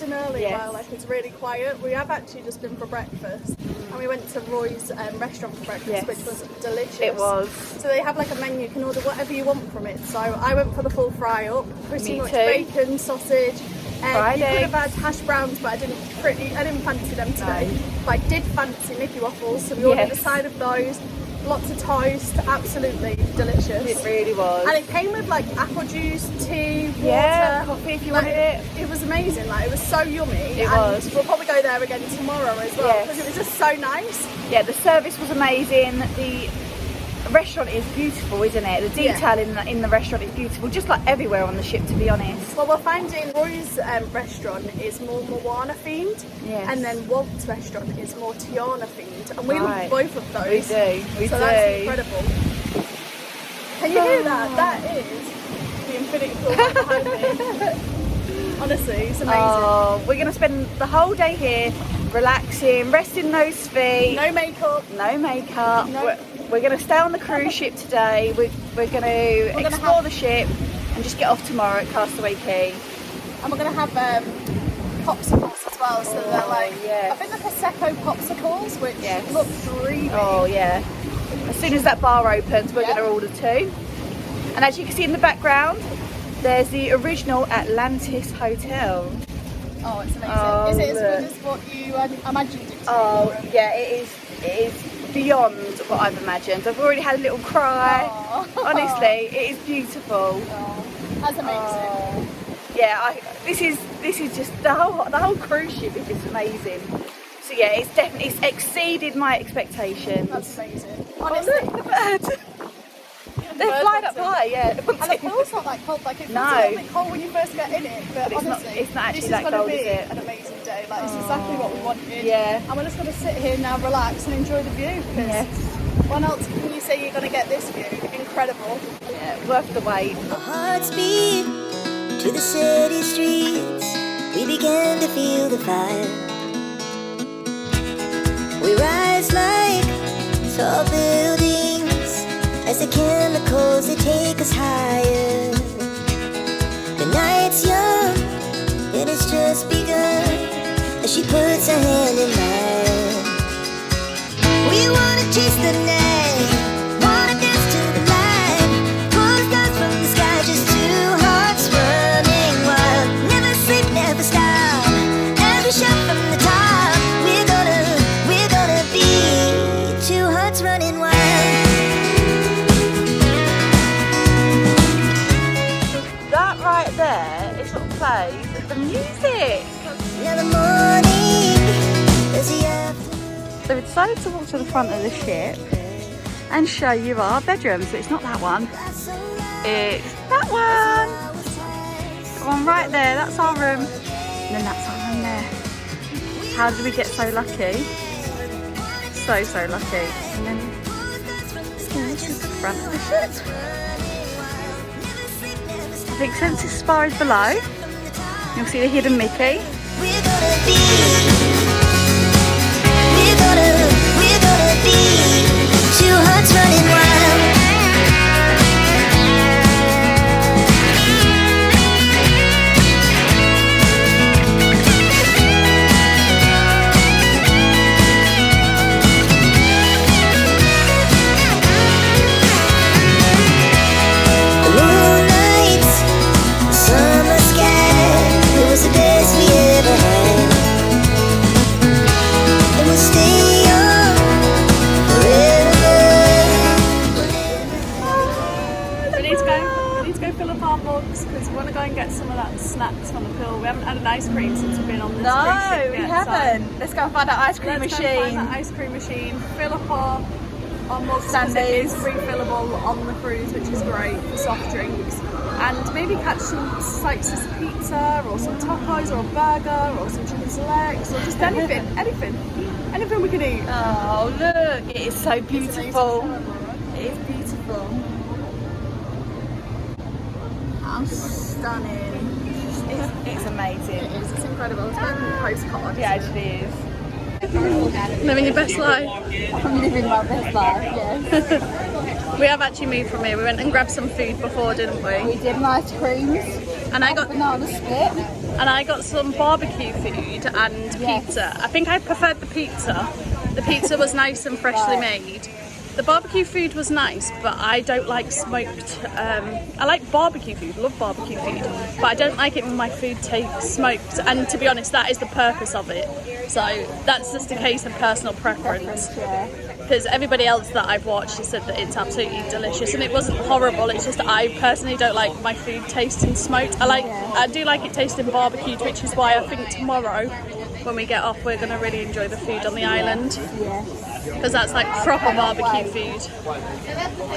nice and early while like it's really quiet. We have actually just been for breakfast, and we went to Roy's restaurant for breakfast, which was delicious. It was. So they have like a menu, you can order whatever you want from it. So I went for the full fry up, pretty much bacon, sausage. You could have had hash browns, but I didn't fancy them today. No. But I did fancy Mickey waffles, so we ordered a side of those. Lots of toast, absolutely delicious. It really was. And it came with like apple juice, tea, water, coffee if you wanted it. It was amazing, like it was so yummy. It was. We'll probably go there again tomorrow as well, because it was just so nice. Yeah, the service was amazing. The restaurant is beautiful, isn't it? The detail in the restaurant is beautiful, just like everywhere on the ship, to be honest. Well, we're finding Roy's restaurant is more Moana themed, and then Walt's restaurant is more Tiana themed, and we love both of those. We do. That's incredible. Can you hear that? That is the infinity pool behind me. Honestly, it's amazing. Oh, we're going to spend the whole day here, relaxing, resting those feet. No makeup. No makeup. No. We're going to stay on the cruise ship today. We're going to explore the ship and just get off tomorrow at Castaway Cay. And we're going to have popsicles as well. So they're like, I think they're Prosecco popsicles, which look dreamy. Oh yeah. As soon as that bar opens, we're going to order 2. And as you can see in the background, there's the original Atlantis Hotel. Oh, it's amazing. Is it as good as what you imagined it to be? Oh yeah, it is beyond what I've imagined. I've already had a little cry. Honestly, it is beautiful. That's amazing. Yeah, this is just the whole cruise ship is just amazing. So yeah, it's exceeded my expectations. That's amazing. Honestly, look at the bird. They're flying up high, And the pool's not that cold. Like it feels a little bit cold when you first get in it, but honestly, it's not actually that cold, is it? An amazing day. Like it's exactly what we wanted. Yeah. And we're just gonna sit here now, relax, and enjoy the view. Because when else can you say you're gonna get this view? Incredible. Yeah, worth the wait. Our hearts beat to the city streets. We began to feel the fire. We rise like tall buildings as the chemicals they take us higher. The night's young and it's just begun as she puts her hand in mine. We wanna chase the night, wanna dance to the light, pull the stars from the sky, just 2 hearts running wild. Never sleep, never stop, every shot from the top. We're gonna be 2 hearts running wild. That right there is what plays the music. Now the morning is the afternoon. So we decided to walk to the front of the ship and show you our bedrooms. So it's not that one, it's that one. The one right there, that's our room. And then that's our room there. How did we get so lucky? So lucky. And then this is the front of the ship. I think since this spar is below, you'll see the hidden Mickey. We're gonna be 2 hearts running wild. The moonlight, the summer sky, it was the best we ever had. And we'll stay young forever. We need to go fill up our mugs because we want to go and get some of that snacks from the pool. We haven't had an ice cream since we've been on this cruise ship yet. No, we haven't. So let's go and find that ice cream let's machine. go find that ice cream machine, fill up our mugs because it is refillable on the cruise, which is great for soft drinks. And maybe catch some slices of pizza or some tacos or a burger or some chicken's legs or just anything we can eat. Oh look, it is so beautiful. It is beautiful. How stunning. It's amazing. It is. It's incredible. It's better than a postcard. It actually is. Living your best life. I'm living my best life, yes. We have actually moved from here. We went and grabbed some food before, didn't we? We did ice creams. And I got banana split. And I got some barbecue food and pizza. I think I preferred the pizza. The pizza was nice and freshly made. The barbecue food was nice, but I don't like smoked. I like barbecue food, love barbecue food, but I don't like it when my food tastes smoked. And to be honest, that is the purpose of it. So that's just a case of personal preference. Because everybody else that I've watched has said that it's absolutely delicious, and it wasn't horrible. It's just I personally don't like my food tasting smoked. I do like it tasting barbecued, which is why I think tomorrow when we get off we're going to really enjoy the food on the island. Because that's like proper barbecue food.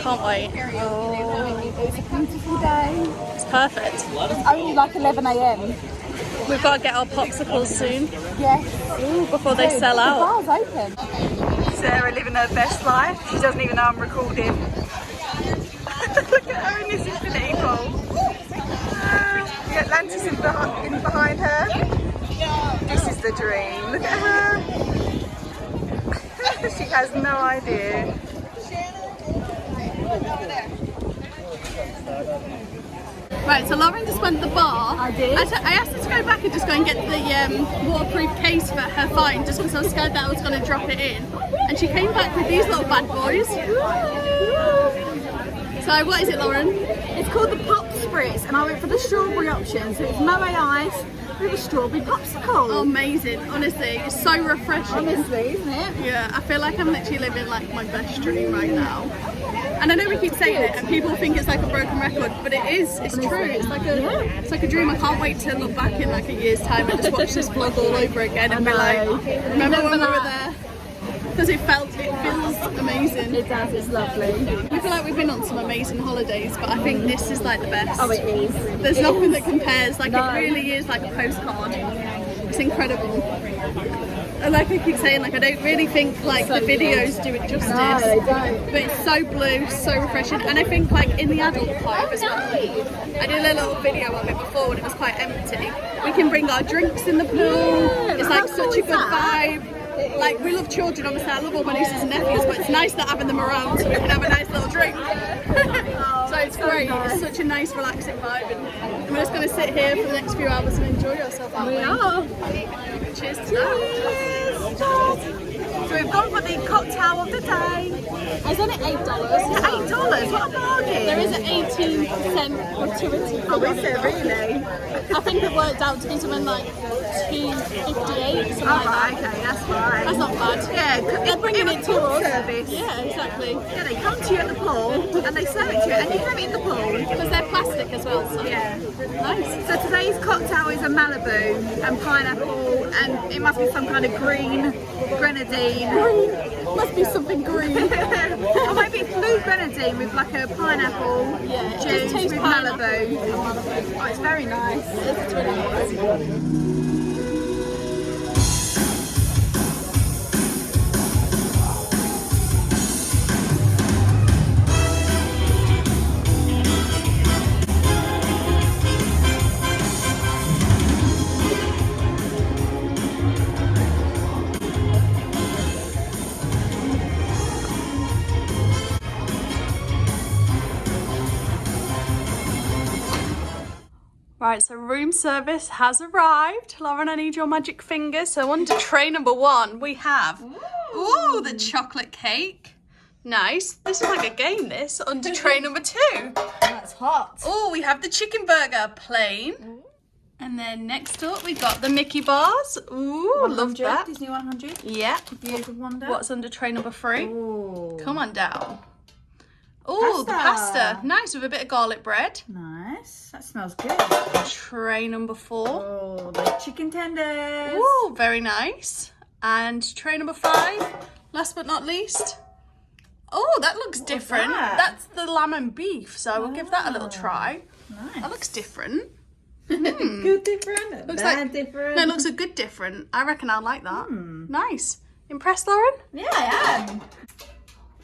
Can't wait. Oh, it's a beautiful day. It's perfect. It's only like 11 AM. We've got to get our popsicles soon. Yes. Ooh, before they sell out. The bar's open. Sarah living her best life. She doesn't even know I'm recording. Look at her in this infinity pool. The Atlantis in behind her. This is the dream. Look at her. She has no idea. Right, so Lauren just went to the bar. I did. I asked her to go back and just go and get the waterproof case for her phone, just because I was scared that I was going to drop it in. And she came back with these little bad boys. So what is it, Lauren? It's called the Pop Spritz, and I went for the strawberry option. So it's Moe ice with a strawberry popsicle. Oh, amazing. Honestly, it's so refreshing. Honestly, isn't it? Yeah, I feel like I'm literally living like my best dream right now. And I know we keep saying it and people think it's like a broken record, but it is, it's true. It's like a dream. I can't wait to look back in like a year's time and just watch this vlog all over again and be like, remember when we were there? Because it feels amazing. It does, it's lovely. I feel like we've been on some amazing holidays, but I think this is like the best. Oh, it is. There's nothing that compares. Like it really is like a postcard. It's incredible. And like I keep saying, like I don't really think like the videos do it justice. No, they don't. But it's so blue, so refreshing, and I think like in the adult vibe as well. I did a little video of it before when it was quite empty. We can bring our drinks in the pool. It's like such a good vibe. Like we love children, obviously I love all my nieces and nephews, but it's nice not having them around so we can have a nice little drink. So it's great, it's such a nice relaxing vibe, and we're just going to sit here for the next few hours and enjoy ourselves, aren't we? We are. Cheers to that. So we've gone for the cocktail of the day. Isn't it $8? $8, what a bargain. There is an 18% gratuity. Oh, is there really? I think it worked out to be something like $2.58. Oh, right, okay, that's fine. That's not bad. Yeah, They're bringing it to us. Service. Yeah, exactly. Yeah, they come to you at the pool and they serve it to you, and you can have it in the pool. Because they're plastic as well. So. Yeah. Nice. So today's cocktail is a Malibu and pineapple, and it must be some kind of green grenadine. Must be something green. Or maybe it's blue grenadine with like a pineapple Yeah, it juice does taste with pineapple. Malibu. Oh, it's very nice. It's really nice. Right, so room service has arrived. Lauren, I need your magic fingers. So on to tray number 1, we have, ooh, the chocolate cake. Nice. This is like a game, this. On to tray number 2. That's hot. Oh, we have the chicken burger, plain. And then next up, we got the Mickey bars. Ooh, love that. Disney 100. Yeah. Years of Wonder. What's under tray number 3? Ooh. Come on down. Oh, the pasta. Nice, with a bit of garlic bread. Nice. That smells good. Tray number 4. Oh, the chicken tenders. Ooh, very nice. And tray number 5, last but not least. Oh, that looks different. that? That's the lamb and beef, so we'll give that a little try. Nice. That looks different. Good different. Looks Bad like different. No, it looks a good different. I reckon I like that. Nice. Impressed, Lauren? Yeah, I am.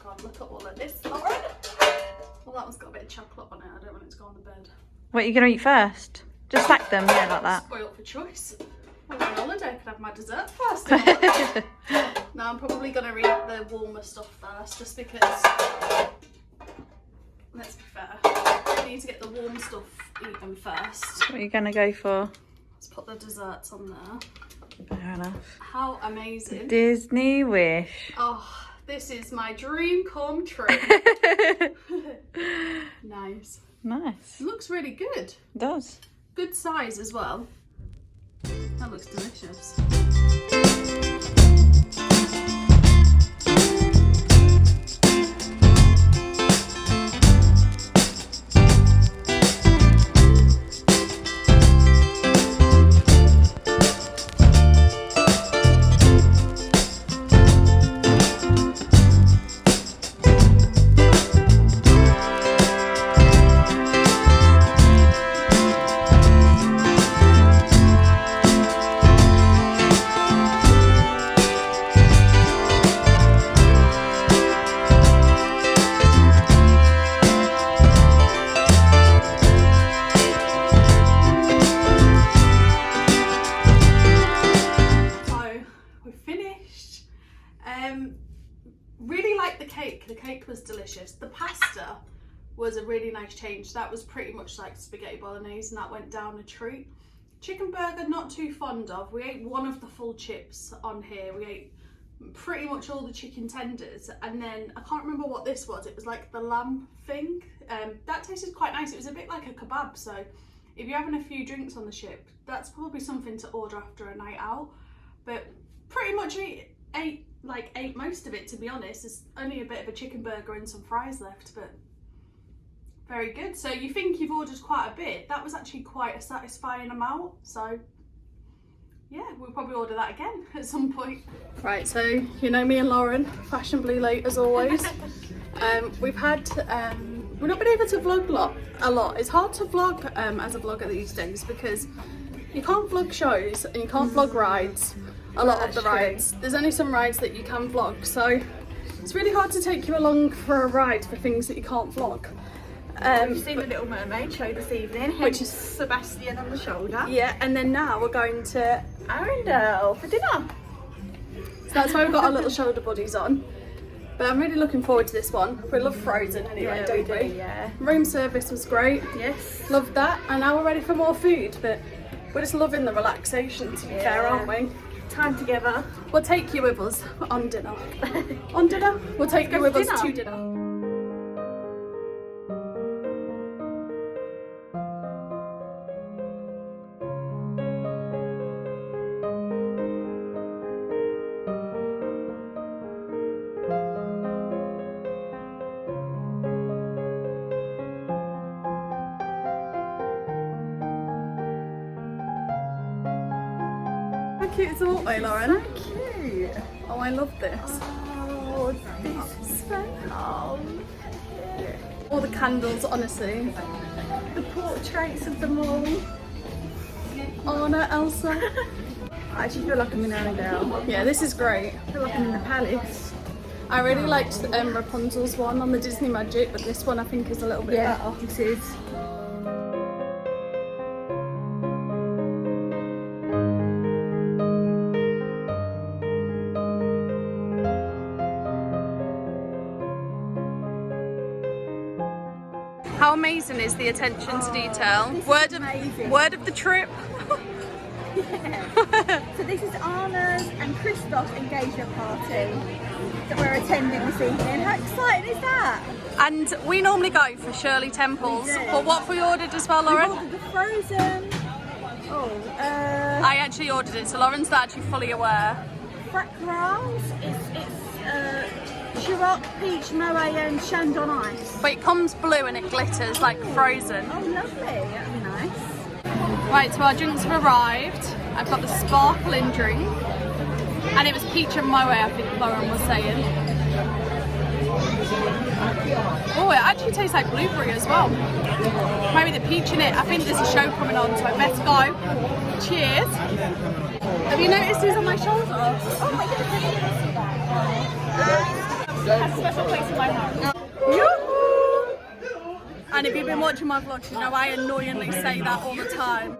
God, look at all of this, Lauren. Well, that one's got a bit of chocolate on it. I don't want it to go on the bed. What are you going to eat first? Just stack them, yeah, like that. Spoiled for choice. I'm on holiday, I could have my dessert first. No, I'm probably going to eat the warmer stuff first, just because, let's be fair, I need to get the warm stuff eat them first. What are you going to go for? Let's put the desserts on there. Fair enough. How amazing. Disney wish. Oh, this is my dream come true. Nice. Nice. It looks really good. It does. Good size as well. That looks delicious. Really liked the cake. The cake was delicious. The pasta was a really nice change. That was pretty much like spaghetti bolognese, and that went down a treat. Chicken burger, not too fond of. We ate one of the full chips on here. We ate pretty much all the chicken tenders, and then I can't remember what this was. It was like the lamb thing. That tasted quite nice. It was a bit like a kebab. So if you're having a few drinks on the ship, that's probably something to order after a night out. But pretty much ate most of it, to be honest. There's only a bit of a chicken burger and some fries left, but very good. So you think you've ordered quite a bit. That was actually quite a satisfying amount. So yeah, we'll probably order that again at some point. Right, so you know me and Lauren, fashionably late as always. We've not been able to vlog a lot. It's hard to vlog as a vlogger these days because you can't vlog shows and you can't vlog rides. A lot of the rides. There's only some rides that you can vlog, so it's really hard to take you along for a ride for things that you can't vlog. We've seen the Little Mermaid show this evening, which is Sebastian on the shoulder. Yeah, and then now we're going to Arendelle for dinner. So that's why we've got our little shoulder buddies on. But I'm really looking forward to this one. We love Frozen anyway, don't we? Yeah. Room service was great. Yes. Loved that. And now we're ready for more food, but we're just loving the relaxation, to be fair, aren't we? Time together. We'll take you with us on dinner. On dinner? We'll take you with us to dinner. How cute is the walkway, Lauren? So cute. Oh, I love this. Oh, this smells. All the candles, honestly. The portraits of them all. Anna, Elsa. I actually feel like I'm in Arendelle. Yeah, this is great. I feel like I'm in the palace. I really liked Rapunzel's one on the Disney Magic, but this one I think is a little bit better. This is. How amazing is the attention to detail? Word of the trip. So this is Anna's and Christoph's engagement party that we're attending this evening. How exciting is that? And we normally go for Shirley Temples, but what have we ordered as well, Lauren? We ordered the Frozen. I actually ordered it, so Lauren's not actually fully aware. Frac it's Ciroc, peach, moe and Shandon ice. But it comes blue and it glitters like Frozen. Oh lovely, that'd be nice. Right, so our drinks have arrived. I've got the sparkling drink, and it was peach and moe, I think Lauren was saying. Oh, it actually tastes like blueberry as well. Maybe the peach in it. I think there's a show coming on, so let's go. Cheers. Have you noticed who's on my shoulder? Oh my goodness, I didn't see that. Has a special place in my heart. Yoo-hoo! And if you've been watching my vlogs, you know I annoyingly say that all the time.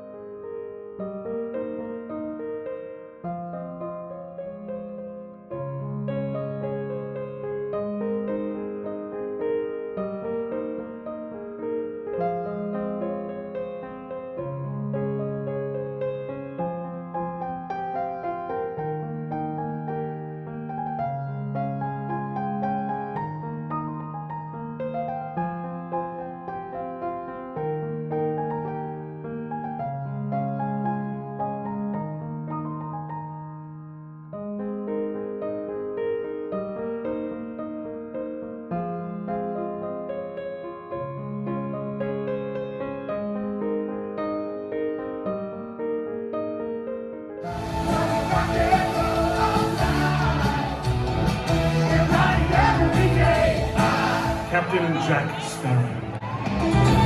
Captain Jack Sparrow.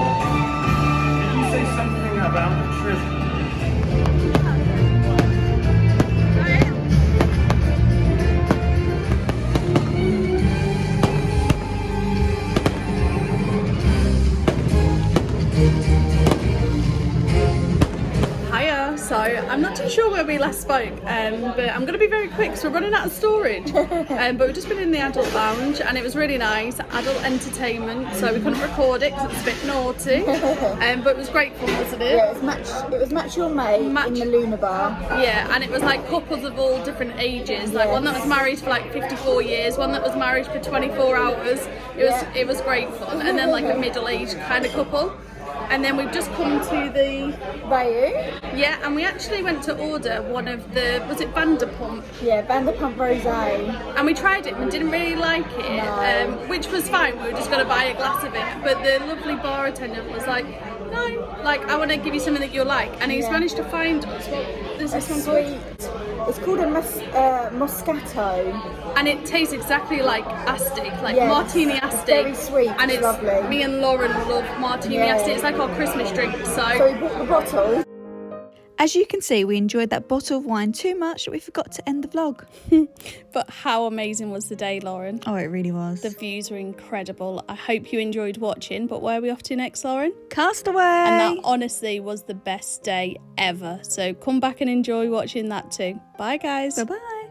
Did you say something about the treasure? Hiya, so I'm not too sure where we last spoke, but I'm going to be very quick because we're running out of storage. But we've just been in the adult lounge and it was really nice, adult entertainment, so we couldn't record it because it's a bit naughty, but it was great fun, wasn't it? Yeah, it was match your mate in the Luna Bar. Yeah, and it was like couples of all different ages, like one that was married for like 54 years, one that was married for 24 hours. It was great fun, and then like a middle-aged kind of couple. And then we've just come to the Bayou? yeah, and we actually went to order one of the, was it Vanderpump? Yeah, Vanderpump Rosé. And we tried it and didn't really like it, No. which was fine. We were just going to buy a glass of it. But the lovely bar attendant was like, no, like I want to give you something that you like. And he's managed to find us. What is this one called? It's called a Moscato. And it tastes exactly like Asti, like Yes, martini it's Asti. very sweet, And it's it's lovely. me and Lauren love martini Yeah. Asti. It's like our Christmas drink. So we bought the bottle. As you can see, we enjoyed that bottle of wine too much that we forgot to end the vlog. But how amazing was the day, Lauren? Oh, it really was. The views were incredible. I hope you enjoyed watching. But where are we off to next, Lauren? Castaway. And that honestly was the best day ever. So come back and enjoy watching that too. Bye, guys. Bye-bye.